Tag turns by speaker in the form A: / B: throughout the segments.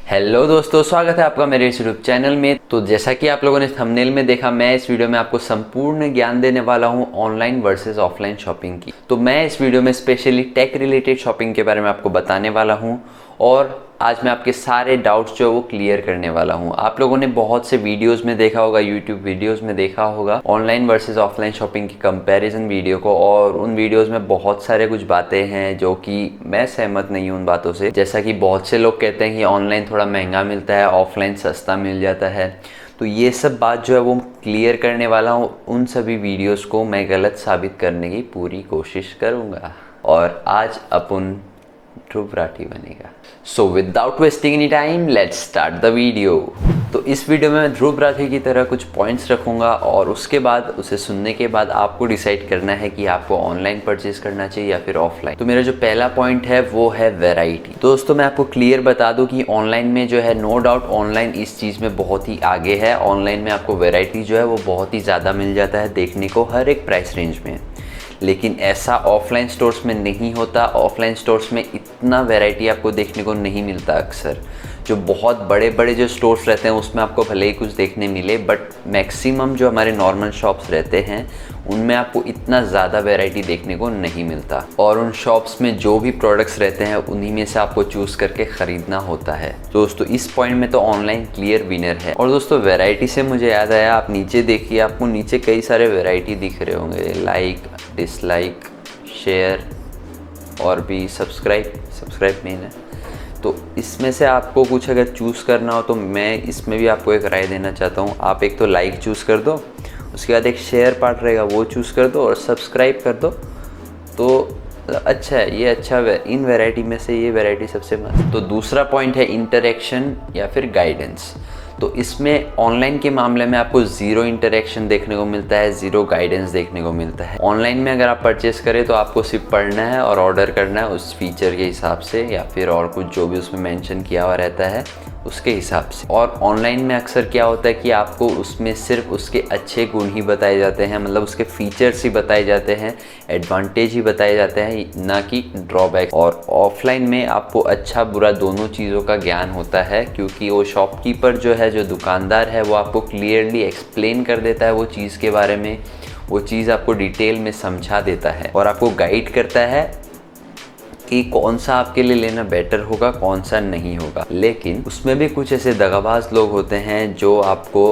A: Hello दोस्तों, स्वागत है आपका मेरे इस यूट्यूब चैनल में। तो जैसा कि आप लोगों ने थंबनेल में देखा, मैं इस वीडियो में आपको संपूर्ण ज्ञान देने वाला हूं ऑनलाइन वर्सेस ऑफलाइन शॉपिंग की। तो मैं इस वीडियो में स्पेशली टेक रिलेटेड शॉपिंग के बारे में आपको बताने वाला हूं और आज मैं आपके सारे डाउट्स जो है वो क्लियर करने वाला हूं। आप लोगों ने बहुत से वीडियोस में देखा होगा, यूट्यूब वीडियोस में देखा होगा ऑनलाइन वर्सेस ऑफलाइन शॉपिंग की कंपैरिजन वीडियो को, और उन वीडियोस में बहुत सारे कुछ बातें हैं जो कि मैं सहमत नहीं हूं उन बातों से। जैसा कि बहुत से लोग कहते हैं कि ऑनलाइन थोड़ा महंगा मिलता है, ऑफलाइन सस्ता मिल जाता है। तो ये सब बात जो है वो क्लियर करने वाला हूँ। उन सभी वीडियोस को मैं गलत साबित करने की पूरी कोशिश करूँगा और आज अपन ध्रुव राठी बनेगा। So without wasting any time, let's start the video. तो इस वीडियो में मैं ध्रुव राठी की तरह कुछ पॉइंट्स रखूंगा और उसके बाद उसे सुनने के बाद आपको डिसाइड करना है कि आपको ऑनलाइन परचेज करना चाहिए या फिर ऑफलाइन। तो मेरा जो पहला पॉइंट है वो है वैरायटी। दोस्तों मैं आपको क्लियर बता दूं कि ऑनलाइन में जो है, नो डाउट ऑनलाइन इस चीज़ में बहुत ही आगे है। ऑनलाइन में आपको वैरायटी जो है वो बहुत ही ज़्यादा मिल जाता है देखने को हर एक प्राइस रेंज में, लेकिन ऐसा ऑफलाइन स्टोर्स में नहीं होता। ऑफलाइन स्टोर्स में इतना वैरायटी आपको देखने को नहीं मिलता। अक्सर जो बहुत बड़े बड़े जो स्टोर्स रहते हैं उसमें आपको भले ही कुछ देखने मिले, बट मैक्सिमम जो हमारे नॉर्मल शॉप्स रहते हैं उनमें आपको इतना ज़्यादा वैरायटी देखने को नहीं मिलता। और उन शॉप्स में जो भी प्रोडक्ट्स रहते हैं उन्हीं में से आपको चूज़ करके ख़रीदना होता है। दोस्तों इस पॉइंट में तो ऑनलाइन क्लियर विनर है। और दोस्तों वैरायटी से मुझे याद आया, आप नीचे देखिए, आपको नीचे कई सारे वैरायटी दिख रहे होंगे, लाइक, डिसलाइक, शेयर और भी सब्सक्राइब मेन है। तो इसमें से आपको कुछ अगर चूज़ करना हो तो मैं इसमें भी आपको एक राय देना चाहता हूँ। आप एक तो लाइक चूज़ कर दो, उसके बाद एक शेयर पार्ट रहेगा वो चूज़ कर दो और सब्सक्राइब कर दो। तो अच्छा है, ये अच्छा है। इन वैरायटी में से ये वैरायटी सबसे मस्त। तो दूसरा पॉइंट है इंटरेक्शन या फिर गाइडेंस। तो इसमें ऑनलाइन के मामले में आपको ज़ीरो इंटरेक्शन देखने को मिलता है, ज़ीरो गाइडेंस देखने को मिलता है। ऑनलाइन में अगर आप परचेस करें तो आपको सिर्फ पढ़ना है और ऑर्डर करना है उस फीचर के हिसाब से, या फिर और कुछ जो भी उसमें मेंशन किया हुआ रहता है उसके हिसाब से। और ऑनलाइन में अक्सर क्या होता है कि आपको उसमें सिर्फ उसके अच्छे गुण ही बताए जाते हैं, मतलब उसके फीचर्स ही बताए जाते हैं, एडवांटेज ही बताए जाते हैं, ना कि ड्रॉबैक। और ऑफलाइन में आपको अच्छा बुरा दोनों चीज़ों का ज्ञान होता है, क्योंकि वो शॉपकीपर जो है, जो दुकानदार है, वो आपको क्लियरली एक्सप्लेन कर देता है वो चीज़ के बारे में, वो चीज़ आपको डिटेल में समझा देता है और आपको गाइड करता है कि कौन सा आपके लिए लेना बेटर होगा, कौन सा नहीं होगा। लेकिन उसमें भी कुछ ऐसे दगाबाज लोग होते हैं जो आपको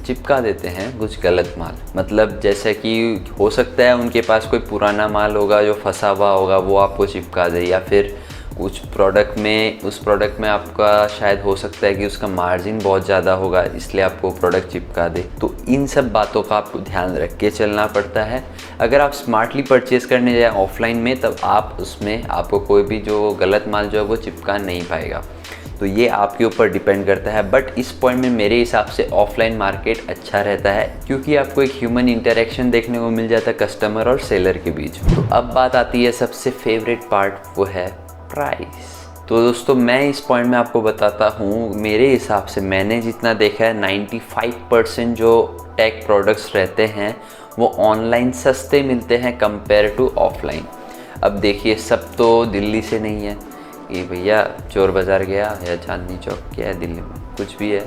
A: चिपका देते हैं कुछ गलत माल। मतलब जैसे कि हो सकता है उनके पास कोई पुराना माल होगा जो फंसा हुआ होगा, वो आपको चिपका दे, या फिर कुछ प्रोडक्ट में, उस प्रोडक्ट में आपका शायद हो सकता है कि उसका मार्जिन बहुत ज़्यादा होगा, इसलिए आपको प्रोडक्ट चिपका दे। तो इन सब बातों का आपको ध्यान रख के चलना पड़ता है। अगर आप स्मार्टली परचेज़ करने जाए ऑफलाइन में, तब आप उसमें आपको कोई भी जो गलत माल जो है वो चिपका नहीं पाएगा। तो ये आपके ऊपर डिपेंड करता है। बट इस पॉइंट में मेरे हिसाब से ऑफलाइन मार्केट अच्छा रहता है, क्योंकि आपको एक ह्यूमन इंटरेक्शन देखने को मिल जाता है कस्टमर और सेलर के बीच। तो अब बात आती है सबसे फेवरेट पार्ट, वो है प्राइस। तो दोस्तों मैं इस पॉइंट में आपको बताता हूँ, मेरे हिसाब से मैंने जितना देखा है 95% जो टेक प्रोडक्ट्स रहते हैं वो ऑनलाइन सस्ते मिलते हैं कंपेयर टू ऑफलाइन। अब देखिए, सब तो दिल्ली से नहीं है कि भैया चोर बाज़ार गया या चांदनी चौक गया है, दिल्ली में कुछ भी है,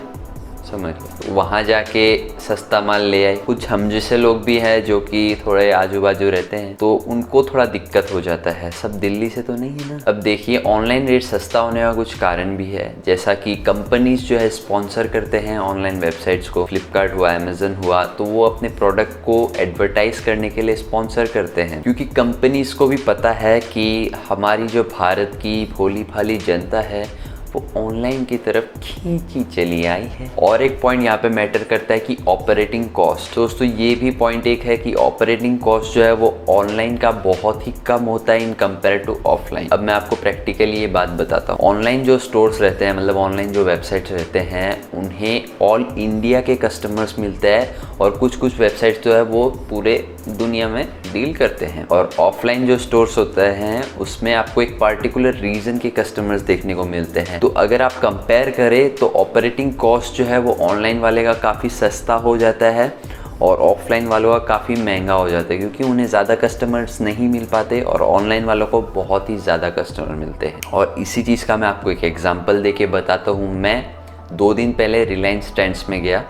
A: समझ लो, वहाँ जाके सस्ता माल ले आए। कुछ हम जैसे लोग भी हैं जो कि थोड़े आजू बाजू रहते हैं, तो उनको थोड़ा दिक्कत हो जाता है। सब दिल्ली से तो नहीं है ना। अब देखिए, ऑनलाइन रेट सस्ता होने का कुछ कारण भी है, जैसा कि कंपनीज जो है स्पॉन्सर करते हैं ऑनलाइन वेबसाइट्स को। फ्लिपकार्ट हुआ, अमेजन हुआ, तो वो अपने प्रोडक्ट को एडवर्टाइज करने के लिए स्पॉन्सर करते हैं, क्योंकि कंपनीज को भी पता है कि हमारी जो भारत की भोली भाली जनता है वो ऑनलाइन की तरफ खींची चली आई है। और एक पॉइंट यहाँ पे मैटर करता है कि ऑपरेटिंग कॉस्ट। दोस्तों ये भी पॉइंट एक है कि ऑपरेटिंग कॉस्ट जो है वो ऑनलाइन का बहुत ही कम होता है इन कंपेयर टू ऑफलाइन। अब मैं आपको प्रैक्टिकली ये बात बताता हूँ। ऑनलाइन जो स्टोर्स रहते हैं, मतलब ऑनलाइन जो वेबसाइट्स रहते हैं, उन्हें ऑल इंडिया के कस्टमर्स मिलते हैं और कुछ कुछ वेबसाइट्स जो है वो पूरे दुनिया में डील करते हैं। और ऑफलाइन जो स्टोर्स होते हैं उसमें आपको एक पार्टिकुलर रीजन के कस्टमर्स देखने को मिलते हैं। तो अगर आप कंपेयर करें तो ऑपरेटिंग कॉस्ट जो है वो ऑनलाइन वाले का काफ़ी सस्ता हो जाता है और ऑफलाइन वालों का काफ़ी महंगा हो जाता है क्योंकि उन्हें ज़्यादा कस्टमर्स नहीं मिल पाते और ऑनलाइन वालों को बहुत ही ज़्यादा कस्टमर मिलते हैं। और इसी चीज़ का मैं आपको एक एग्जांपल दे के बताता हूँ। मैं 2 दिन पहले रिलायंस ट्रेंड्स में गया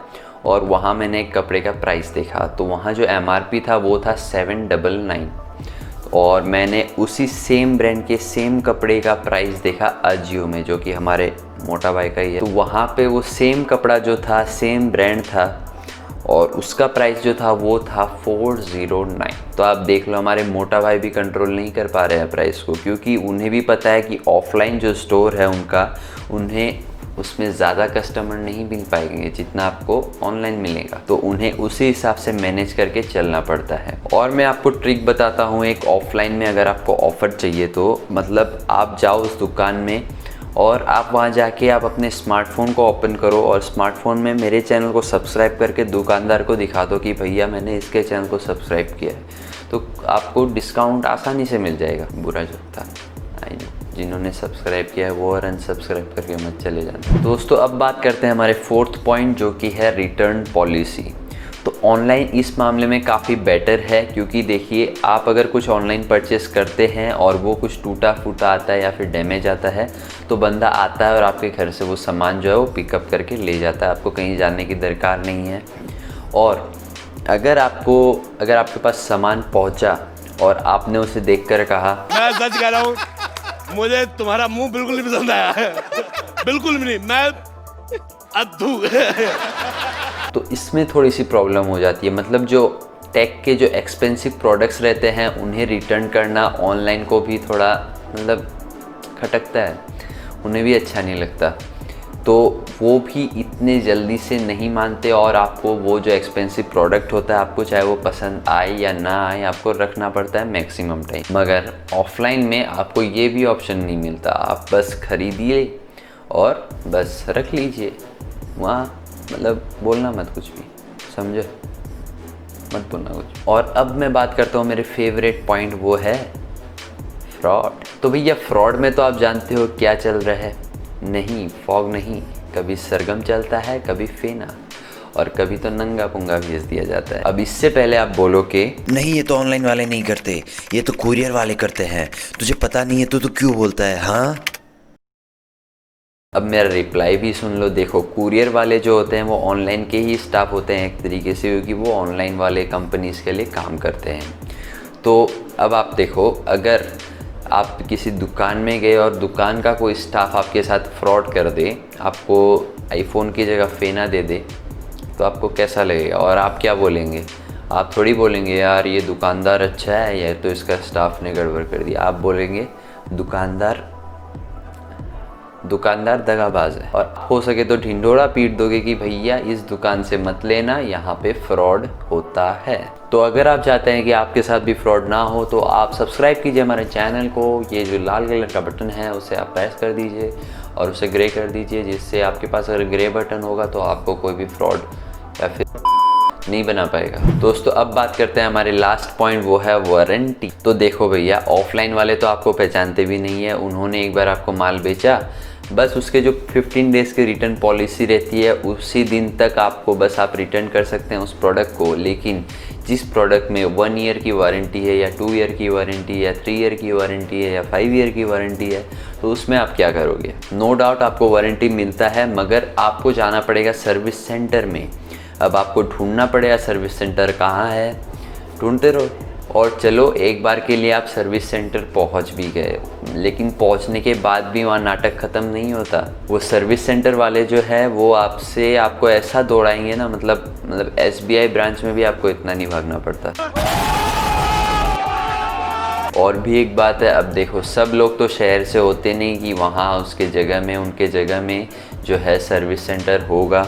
A: और वहाँ मैंने एक कपड़े का प्राइस देखा, तो वहाँ जो MRP था वो था 799 और मैंने उसी सेम ब्रांड के सेम कपड़े का प्राइस देखा अजियो में, जो कि हमारे मोटा भाई का ही है। तो वहाँ पे वो सेम कपड़ा जो था, सेम ब्रांड था और उसका प्राइस जो था वो था 409। तो आप देख लो, हमारे मोटा भाई भी कंट्रोल नहीं कर पा रहे हैं प्राइस को, क्योंकि उन्हें भी पता है कि ऑफलाइन जो स्टोर है उनका, उन्हें उसमें ज़्यादा कस्टमर नहीं मिल पाएंगे जितना आपको ऑनलाइन मिलेगा। तो उन्हें उसी हिसाब से मैनेज करके चलना पड़ता है। और मैं आपको ट्रिक बताता हूँ एक, ऑफलाइन में अगर आपको ऑफ़र चाहिए तो मतलब आप जाओ उस दुकान में और आप वहाँ जाके आप अपने स्मार्टफ़ोन को ओपन करो और स्मार्टफ़ोन में मेरे चैनल को सब्सक्राइब करके दुकानदार को दिखा दो कि भैया मैंने इसके चैनल को सब्सक्राइब किया है, तो आपको डिस्काउंट आसानी से मिल जाएगा। बुरा जो था, आई नो, जिन्होंने सब्सक्राइब किया है वो और अनसब्सक्राइब करके मत चले जाना। दोस्तों अब बात करते हैं हमारे 4th पॉइंट, जो कि है रिटर्न पॉलिसी। तो ऑनलाइन इस मामले में काफ़ी बेटर है, क्योंकि देखिए आप अगर कुछ ऑनलाइन परचेस करते हैं और वो कुछ टूटा फूटा आता है या फिर डैमेज आता है, तो बंदा आता है और आपके घर से वो सामान जो है वो पिकअप करके ले जाता है, आपको कहीं जाने की दरकार नहीं है। और अगर आपके पास सामान पहुंचा और आपने उसे देखकर कहा,
B: मैं सच कह रहा हूँ, मुझे तुम्हारा मुंह बिल्कुल नहीं पसंद आया है, बिल्कुल भी नहीं, मैं अद्भुत।
A: तो इसमें थोड़ी सी प्रॉब्लम हो जाती है। मतलब जो टेक के जो एक्सपेंसिव प्रोडक्ट्स रहते हैं उन्हें रिटर्न करना ऑनलाइन को भी थोड़ा मतलब खटकता है, उन्हें भी अच्छा नहीं लगता। तो वो भी इतने जल्दी से नहीं मानते और आपको वो जो एक्सपेंसिव प्रोडक्ट होता है, आपको चाहे वो पसंद आए या ना आए, आपको रखना पड़ता है मैक्सिमम टाइम। मगर ऑफलाइन में आपको ये भी ऑप्शन नहीं मिलता, आप बस खरीदिए और बस रख लीजिए वहाँ, मतलब बोलना मत कुछ भी, समझे, मत बोलना कुछ। और अब मैं बात करता हूँ मेरे फेवरेट पॉइंट, वो है फ्रॉड। तो भैया फ्रॉड में तो आप जानते हो क्या चल रहा है, नहीं फॉग नहीं, कभी सरगम चलता है, कभी फेना, और कभी तो नंगा पुंगा भेज दिया जाता है। अब इससे पहले आप बोलो कि
C: नहीं ये तो ऑनलाइन वाले नहीं करते, ये तो कुरियर वाले करते हैं, तुझे पता नहीं है तो तू क्यों बोलता है, हाँ।
A: अब मेरा रिप्लाई भी सुन लो। देखो, कुरियर वाले जो होते हैं वो ऑनलाइन के ही स्टाफ होते हैं एक तरीके से, क्योंकि वो ऑनलाइन वाले कंपनीज़ के लिए काम करते हैं। तो अब आप देखो, अगर आप किसी दुकान में गए और दुकान का कोई स्टाफ आपके साथ फ्रॉड कर दे, आपको आईफोन की जगह फेना दे दे, तो आपको कैसा लगेगा और आप क्या बोलेंगे? आप थोड़ी बोलेंगे यार ये दुकानदार अच्छा है या तो इसका स्टाफ ने गड़बड़ कर दिया। आप बोलेंगे दुकानदार दगाबाज है, और हो सके तो ढिंढोरा पीट दोगे कि भैया इस दुकान से मत लेना, यहाँ पे फ्रॉड होता है। तो अगर आप चाहते हैं कि आपके साथ भी फ्रॉड ना हो तो आप सब्सक्राइब कीजिए हमारे चैनल को। ये जो लाल कलर का बटन है उसे आप प्रेस कर दीजिए और उसे ग्रे कर दीजिए, जिससे आपके पास अगर ग्रे बटन होगा तो आपको कोई भी फ्रॉड या फिर नहीं बना पाएगा। दोस्तों अब बात करते हैं हमारे लास्ट पॉइंट, वो है वारंटी। तो देखो भैया, ऑफलाइन वाले तो आपको पहचानते भी नहीं है, उन्होंने एक बार आपको माल बेचा, बस उसके जो 15 डेज़ की रिटर्न पॉलिसी रहती है उसी दिन तक आपको बस आप रिटर्न कर सकते हैं उस प्रोडक्ट को। लेकिन जिस प्रोडक्ट में 1 ईयर की वारंटी है या 2 ईयर की वारंटी है या 3 ईयर की वारंटी है या 5 ईयर की वारंटी है, तो उसमें आप क्या करोगे? नो डाउट आपको वारंटी मिलता है, मगर आपको जाना पड़ेगा सर्विस सेंटर में। अब आपको ढूंढना पड़ेगा सर्विस सेंटर कहाँ है, ढूंढते रहो। और चलो एक बार के लिए आप सर्विस सेंटर पहुंच भी गए, लेकिन पहुंचने के बाद भी वहाँ नाटक ख़त्म नहीं होता। वो सर्विस सेंटर वाले जो है वो आपको ऐसा दौड़ाएंगे ना, मतलब SBI ब्रांच में भी आपको इतना नहीं भागना पड़ता। और भी एक बात है, अब देखो सब लोग तो शहर से होते नहीं कि वहाँ उनके जगह में जो है सर्विस सेंटर होगा।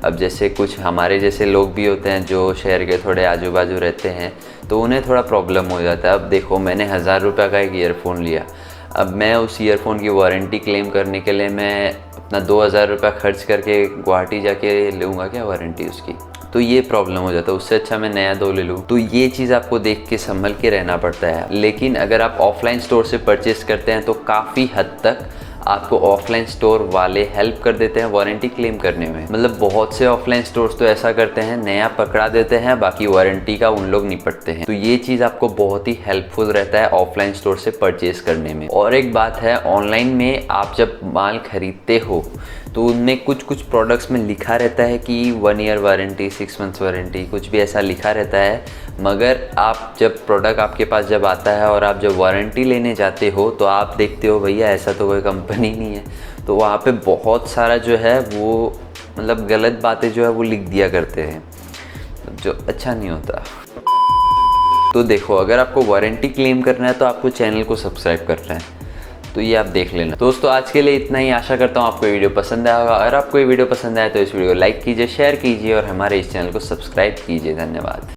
A: अब जैसे कुछ हमारे जैसे लोग भी होते हैं जो शहर के थोड़े आजू बाजू रहते हैं, तो उन्हें थोड़ा प्रॉब्लम हो जाता है। अब देखो मैंने 1000 रुपये का एक ईयरफ़ोन लिया, अब मैं उस ईयरफ़ोन की वारंटी क्लेम करने के लिए मैं अपना 2000 रुपये खर्च करके गुवाहाटी जाके लूँगा क्या वारंटी उसकी? तो ये प्रॉब्लम हो जाता है, उससे अच्छा मैं नया 2 ले लूँ। तो ये चीज़ आपको देख के संभल के रहना पड़ता है। लेकिन अगर आप ऑफलाइन स्टोर से परचेस करते हैं तो काफ़ी हद तक आपको ऑफलाइन स्टोर वाले हेल्प कर देते हैं वारंटी क्लेम करने में। मतलब बहुत से ऑफलाइन स्टोर्स तो ऐसा करते हैं, नया पकड़ा देते हैं, बाकी वारंटी का उन लोग निपटते हैं। तो ये चीज़ आपको बहुत ही हेल्पफुल रहता है ऑफलाइन स्टोर से परचेज करने में। और एक बात है, ऑनलाइन में आप जब माल खरीदते हो तो उनमें कुछ प्रोडक्ट्स में लिखा रहता है कि 1 ईयर वारंटी, 6 मंथ्स वारंटी, कुछ भी ऐसा लिखा रहता है। मगर आप जब प्रोडक्ट आपके पास जब आता है और आप जब वारंटी लेने जाते हो तो आप देखते हो भैया ऐसा तो कोई कंपनी नहीं है। तो वहाँ पे बहुत सारा जो है वो मतलब गलत बातें जो है वो लिख दिया करते हैं, जो अच्छा नहीं होता। तो देखो, अगर आपको वारंटी क्लेम करना है तो आपको चैनल को सब्सक्राइब करना है, तो ये आप देख लेना। दोस्तों आज के लिए इतना ही। आशा करता हूँ आपको ये वीडियो पसंद आया होगा। अगर आपको ये वीडियो पसंद आया तो इस वीडियो को लाइक कीजिए, शेयर कीजिए और हमारे इस चैनल को सब्सक्राइब कीजिए। धन्यवाद।